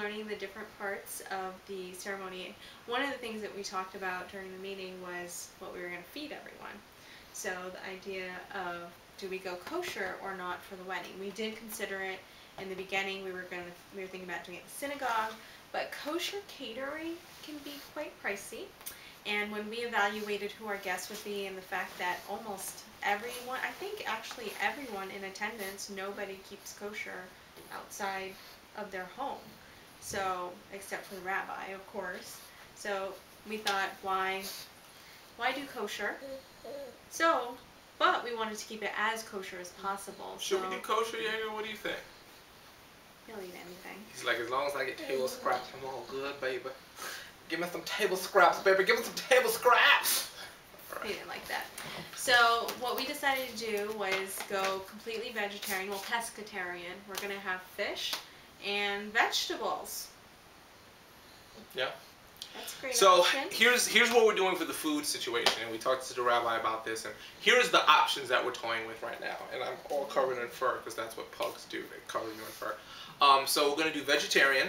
learning the different parts of the ceremony. One of the things that we talked about during the meeting was what we were going to feed everyone. So the idea of, do we go kosher or not for the wedding? We did consider it in the beginning. We were thinking about doing it in the synagogue, but kosher catering can be quite pricey. And when we evaluated who our guests would be, and the fact that almost everyone, I think actually everyone in attendance, nobody keeps kosher outside of their home. So, except for the rabbi, of course. So we thought, why do kosher? So, but we wanted to keep it as kosher as possible. Should we do kosher, Jaeger? What do you think? He'll eat anything. He's like, as long as I get table scraps, I'm all good, baby. Give me some table scraps, baby. Give me some table scraps. He didn't like that. So what we decided to do was go completely vegetarian, well, pescatarian. We're going to have fish and vegetables. Yeah. That's a great So option. here's what we're doing for the food situation. And we talked to the rabbi about this. And here's the options that we're toying with right now. And I'm all covered in fur because that's what pugs do. They cover you in fur. So we're going to do vegetarian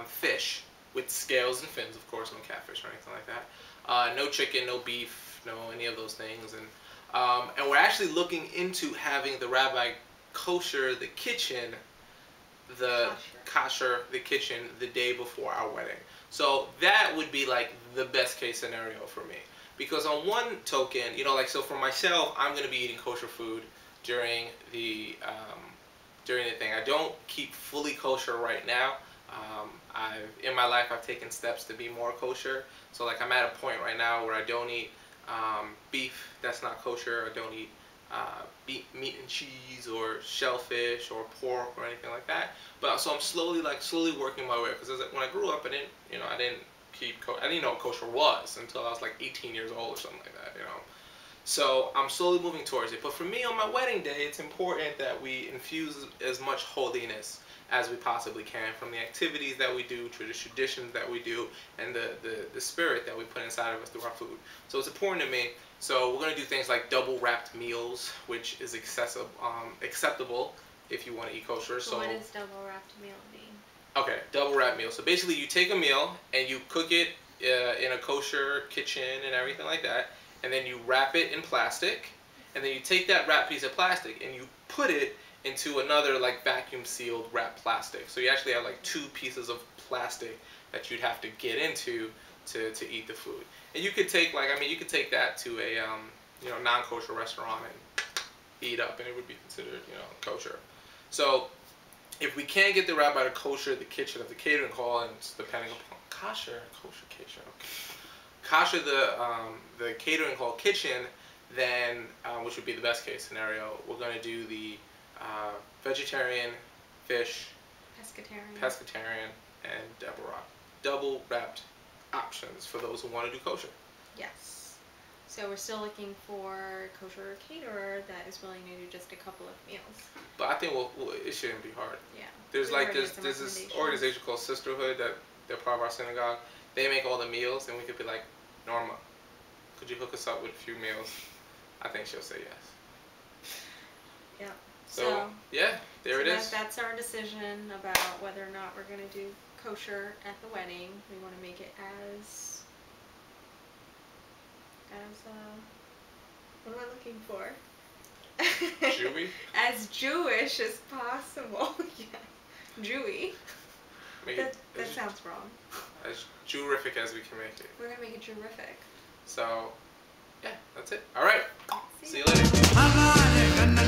fish with scales and fins, of course, no catfish or anything like that. No chicken, no beef, no any of those things. And we're actually looking into having the rabbi kosher the kitchen, the kitchen the day before our wedding. So that would be like the best case scenario for me. Because on one token, you know, like, so for myself, I'm going to be eating kosher food during the thing. I don't keep fully kosher right now. In my life, I've taken steps to be more kosher. So like, I'm at a point right now where I don't eat beef that's not kosher. I don't eat meat and cheese or shellfish or pork or anything like that. But so I'm slowly working my way, because when I grew up, I didn't know what kosher was until I was like 18 years old or something like that, you know. So I'm slowly moving towards it. But for me, on my wedding day, it's important that we infuse as much holiness as we possibly can from the activities that we do, to the traditions that we do, and the spirit that we put inside of us through our food. So it's important to me. So we're going to do things like double wrapped meals, which is acceptable if you want to eat kosher. So what does double wrapped meal mean? Okay, double wrapped meal. So basically, you take a meal and you cook it in a kosher kitchen and everything like that, and then you wrap it in plastic, and then you take that wrapped piece of plastic and you put it into another like vacuum sealed wrapped plastic. So you actually have like two pieces of plastic that you'd have to get into to eat the food. And you could take you could take that to a non-kosher restaurant and eat up, and it would be considered kosher. So if we can't get the rabbi to kosher the kitchen of the catering hall, and it's depending upon kosher the catering hall kitchen, then which would be the best case scenario, we're going to do the vegetarian fish, pescatarian, and double wrapped options for those who want to do kosher. Yes. So we're still looking for a kosher caterer that is willing to do just a couple of meals. But I think it shouldn't be hard. Yeah. There's this organization called Sisterhood that they're part of our synagogue. They make all the meals, and we could be like, Norma, could you hook us up with a few meals? I think she'll say yes. Yeah. So yeah, there it is. That's our decision about whether or not we're going to do kosher at the wedding. We want to make it as what am I looking for? Jewy? As Jewish as possible. Yeah. Jewy. That sounds wrong. As Jewrific as we can make it. We're going to make it Jewrific. So, yeah, that's it. All right. See you later.